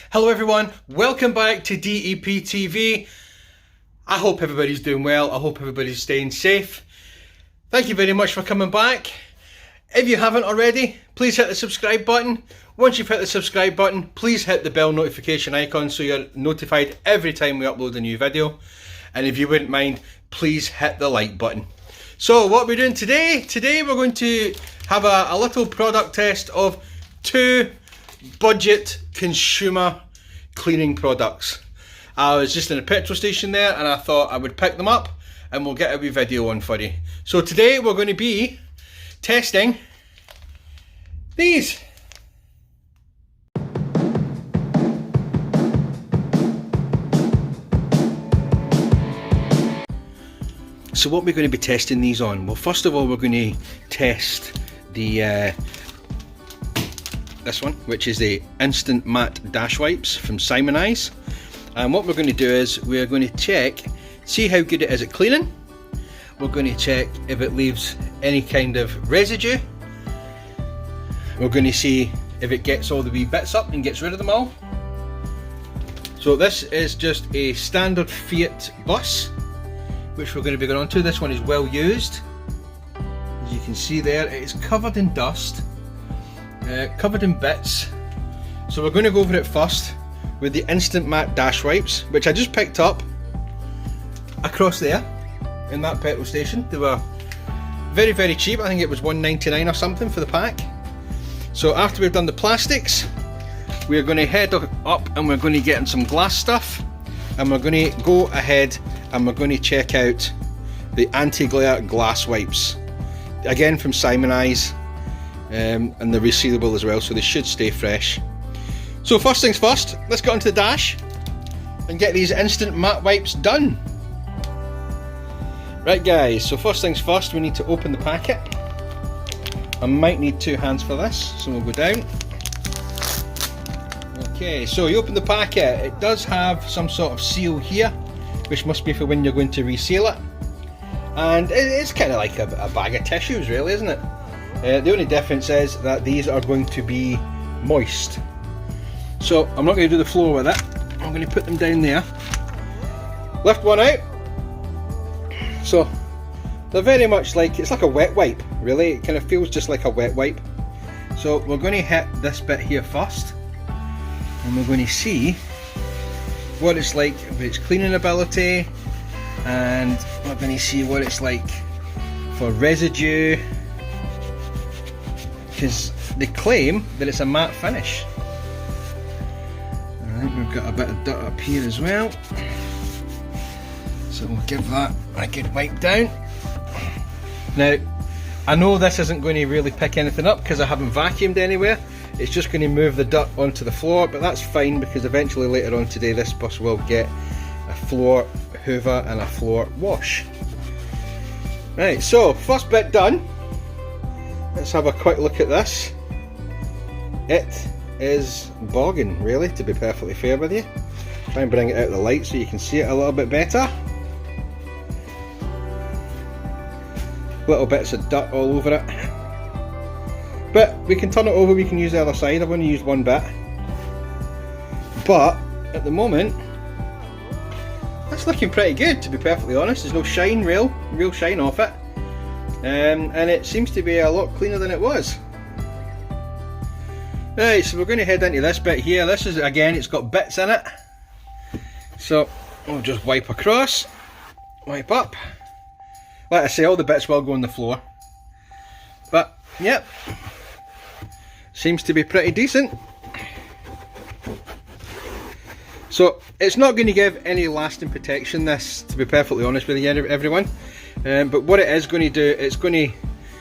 Hello everyone, welcome back to DEP TV. I hope everybody's doing well, I hope everybody's staying safe. Thank you very much for coming back. If you haven't already, please hit the subscribe button. Once you've hit the subscribe button, please hit the bell notification icon so you're notified every time we upload a new video. And if you wouldn't mind, please hit the like button. So what we're doing today, we're going to have a little product test of two budget consumer cleaning products. I was just in a petrol station there and I thought I would pick them up and we'll get a wee video on for you. So today we're going to be testing these. So what we're going to be testing these on? Well, first of all, we're going to test the this one, which is the Instant Matte Dash Wipes from Chamois. And what we're going to do is we're going to check, see how good it is at cleaning. We're going to check if it leaves any kind of residue. We're going to see if it gets all the wee bits up and gets rid of them all. So this is just a standard Fiat Bus, which we're going to be going on to. This one is well used. As you can see there, it is covered in dust, covered in bits. So we're going to go over it first with the Instant Matte Dash Wipes, which I just picked up across there in that petrol station. They were very, very cheap. I think it was $1.99 or something for the pack. So after we've done the plastics, we're going to head up and we're going to get in some glass stuff, and we're going to go ahead and we're going to check out the anti-glare glass wipes, again from Chamois, and they're resealable as well, so they should stay fresh. So first things first, let's get onto the dash and get these instant matte wipes done. Right guys, so first things first, we need to open the packet. I might need two hands for this, so we'll go down. Okay, so you open the packet, it does have some sort of seal here, which must be for when you're going to reseal it. And it's kind of like a bag of tissues really, isn't it? The only difference is that these are going to be moist. So I'm not going to do the floor with it, I'm going to put them down there. Lift one out. So they're very much like, it's like a wet wipe really, it kind of feels just like a wet wipe. So we're going to hit this bit here first, and we're going to see what it's like with its cleaning ability, and we're going to see what it's like for residue, because they claim that it's a matte finish. I think we've got a bit of dirt up here as well, so we'll give that a good wipe down. Now I know this isn't going to really pick anything up because I haven't vacuumed anywhere. It's just going to move the dirt onto the floor, but that's fine because eventually later on today this bus will get a floor hoover and a floor wash. Right, so first bit done. Let's have a quick look at this. It is bogging really, to be perfectly fair with you. Try and bring it out of the light so you can see it a little bit better. Little bits of dirt all over it. But we can turn it over, we can use the other side. I've only used one bit. But at the moment, that's looking pretty good, to be perfectly honest. There's no shine, real shine off it. And it seems to be a lot cleaner than it was. Right, so we're going to head into this bit here. This is, again, it's got bits in it. So we'll just wipe across, wipe up. Like I say, all the bits will go on the floor. But, yep. Seems to be pretty decent. So it's not going to give any lasting protection, this, to be perfectly honest with you everyone. But what it is going to do, it's going to,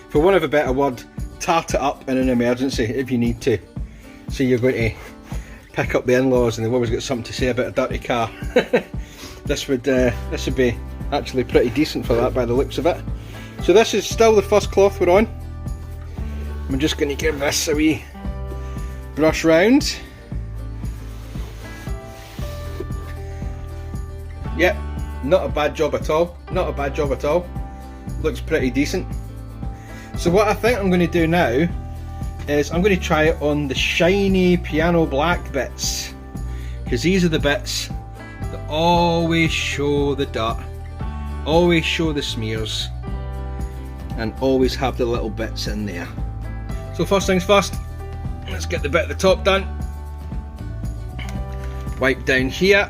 for want of a better word, tart it up in an emergency if you need to. So you're going to pick up the in-laws and they've always got something to say about a dirty car. This would be actually pretty decent for that by the looks of it. So this is still the first cloth we're on. I'm just going to give this a wee brush round. Yep, not a bad job at all. Not a bad job at all. Looks pretty decent. So what I think I'm going to do now is I'm going to try it on the shiny piano black bits. because these are the bits that always show the dirt, always show the smears, and always have the little bits in there. So first things first, let's get the bit at the top done. Wipe down here.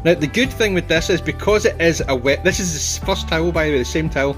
Now the good thing with this is, because it is a wet, this is the first towel by the way, the same towel,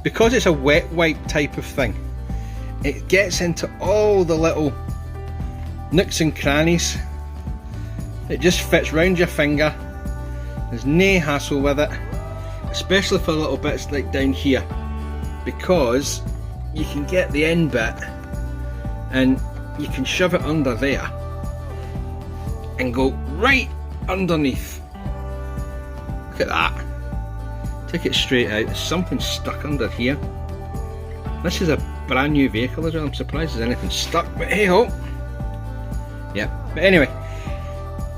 because it's a wet wipe type of thing, it gets into all the little nooks and crannies. It just fits round your finger, there's no hassle with it, especially for little bits like down here, because you can get the end bit and you can shove it under there and go right underneath. Look at that. Take it straight out. There's something stuck under here. This is a brand new vehicle as well. I'm surprised there's anything stuck, but hey ho. Yeah, but anyway,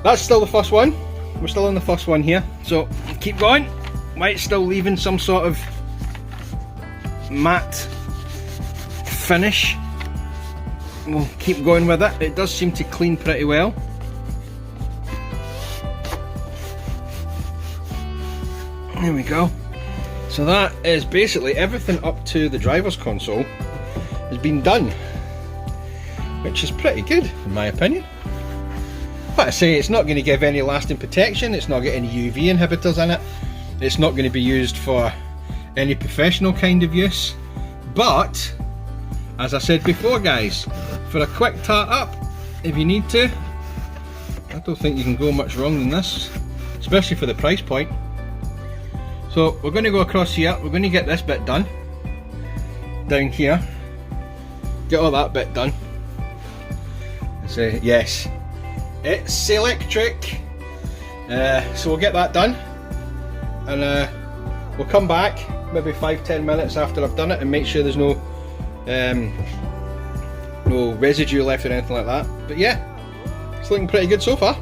that's still the first one. We're still on the first one here. So keep going. White's still leaving some sort of matte finish. We'll keep going with it. It does seem to clean pretty well. There we go. So that is basically everything up to the driver's console has been done, which is pretty good in my opinion. But I say, it's not going to give any lasting protection, it's not got any UV inhibitors in it, it's not going to be used for any professional kind of use, but as I said before guys, for a quick tart up, if you need to, I don't think you can go much wrong than this, especially for the price point. So we're going to go across here, we're going to get this bit done, down here, get all that bit done, and say yes, it's electric. So we'll get that done, and we'll come back maybe 5-10 minutes after I've done it and make sure there's no no residue left or anything like that. But yeah, it's looking pretty good so far.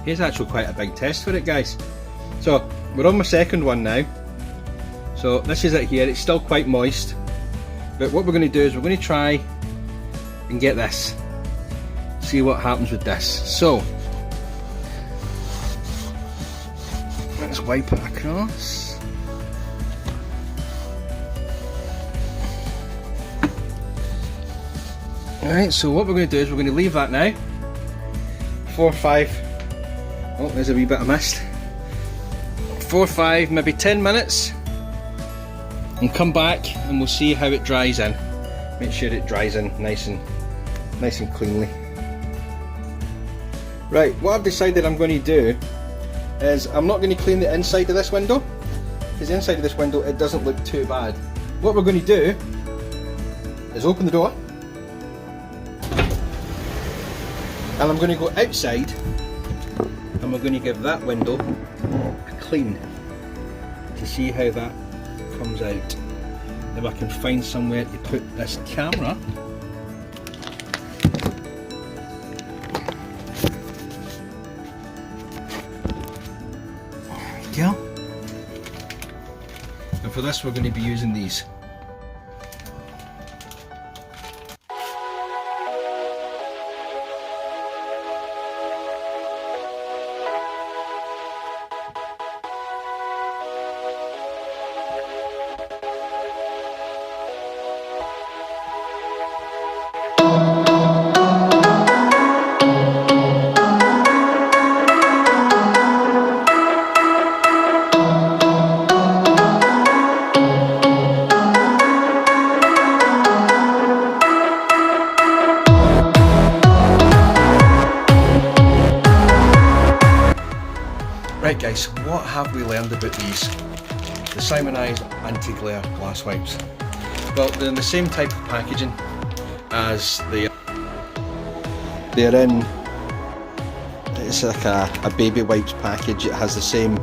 Here's actually quite a big test for it guys. So we're on my second one now. So this is it here, it's still quite moist. But what we're going to do is we're going to try and get this. See what happens with this. So let's wipe it across. Alright, so what we're going to do is we're going to leave that now. 4 or 5. Oh, there's a wee bit of mist. 4 or 5, maybe 10 minutes, and come back and we'll see how it dries in. Make sure it dries in nice and cleanly. Right, what I've decided I'm going to do is I'm not going to clean the inside of this window, because the inside of this window, it doesn't look too bad. What we're going to do is open the door, and I'm going to go outside, and we're going to give that window a clean to see how that comes out. If I can find somewhere to put this camera. There we go. And for this we're going to be using these. Right guys, what have we learned about these? The Chamois anti-glare glass wipes. Well, they're in the same type of packaging as they're in, it's like a baby wipes package. It has the same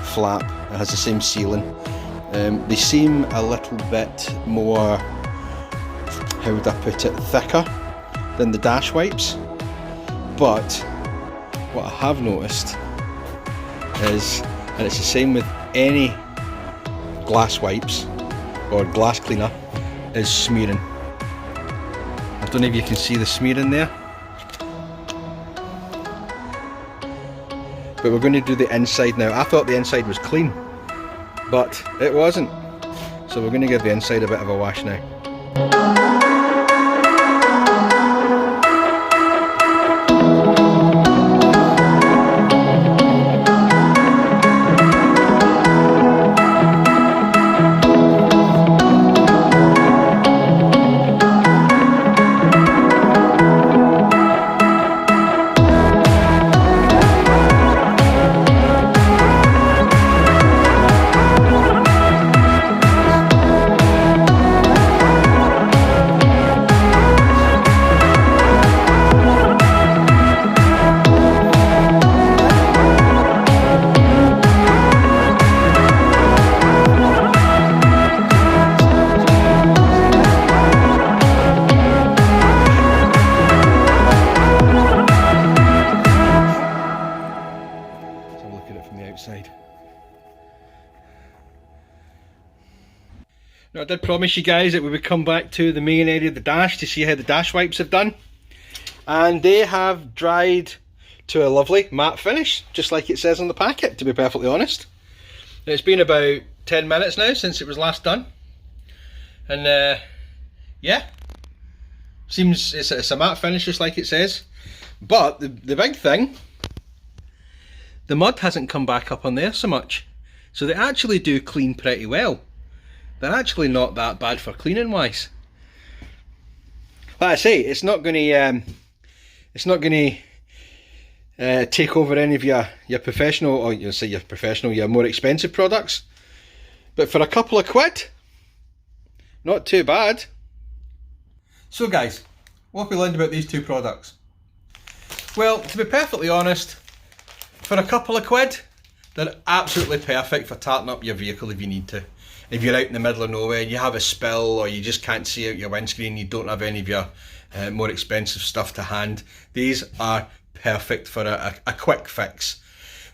flap, it has the same sealing. They seem a little bit more, how would I put it, thicker than the dash wipes. But what I have noticed is, and it's the same with any glass wipes or glass cleaner, is smearing. I don't know if you can see the smearing there, but we're going to do the inside now. I thought the inside was clean, but it wasn't, so we're going to give the inside a bit of a wash now. Now I did promise you guys that we would come back to the main area of the dash to see how the dash wipes have done, and they have dried to a lovely matte finish, just like it says on the packet, to be perfectly honest. It's been about 10 minutes now since it was last done, and yeah, seems it's a matte finish just like it says. But the big thing, the mud hasn't come back up on there so much, so they actually do clean pretty well. They're actually not that bad for cleaning wise. Like I say, it's not going to take over any of your professional, or you'll say your professional, your more expensive products. But for a couple of quid, not too bad. So guys, what have we learned about these two products? Well, to be perfectly honest, for a couple of quid, they're absolutely perfect for tarting up your vehicle if you need to. If you're out in the middle of nowhere, you have a spill, or you just can't see out your windscreen, you don't have any of your more expensive stuff to hand, these are perfect for a quick fix.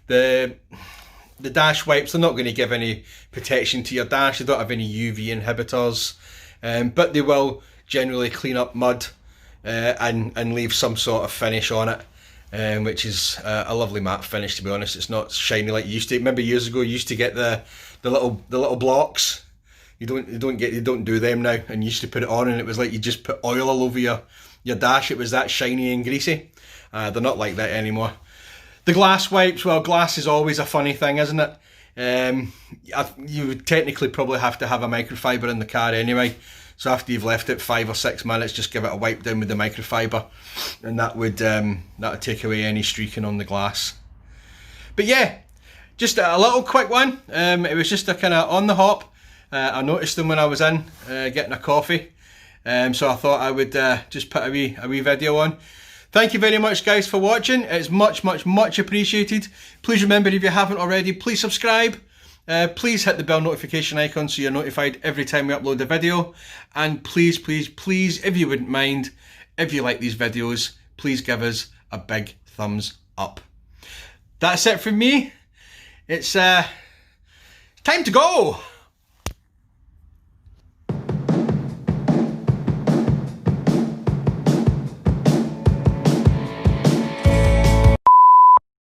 The dash wipes, they're not going to give any protection to your dash, they don't have any UV inhibitors, but they will generally clean up mud and leave some sort of finish on it, which is a lovely matte finish, to be honest. It's not shiny like you used to. Remember years ago you used to get the little blocks. You don't do them now, and you used to put it on and it was like you just put oil all over your dash. It was that shiny and greasy. They're not like that anymore. The glass wipes, well, glass is always a funny thing, isn't it? You would technically probably have to have a microfiber in the car anyway, so after you've left it 5 or 6 minutes, just give it a wipe down with the microfiber, and that would take away any streaking on the glass. But yeah, just a little quick one. It was just a kind of on the hop. I noticed them when I was in getting a coffee, so I thought I would just put a wee video on. Thank you very much guys for watching. It's much appreciated. Please remember, if you haven't already, please subscribe. Please hit the bell notification icon so you're notified every time we upload a video. And please, please, please, if you wouldn't mind, if you like these videos, please give us a big thumbs up. That's it from me. It's time to go.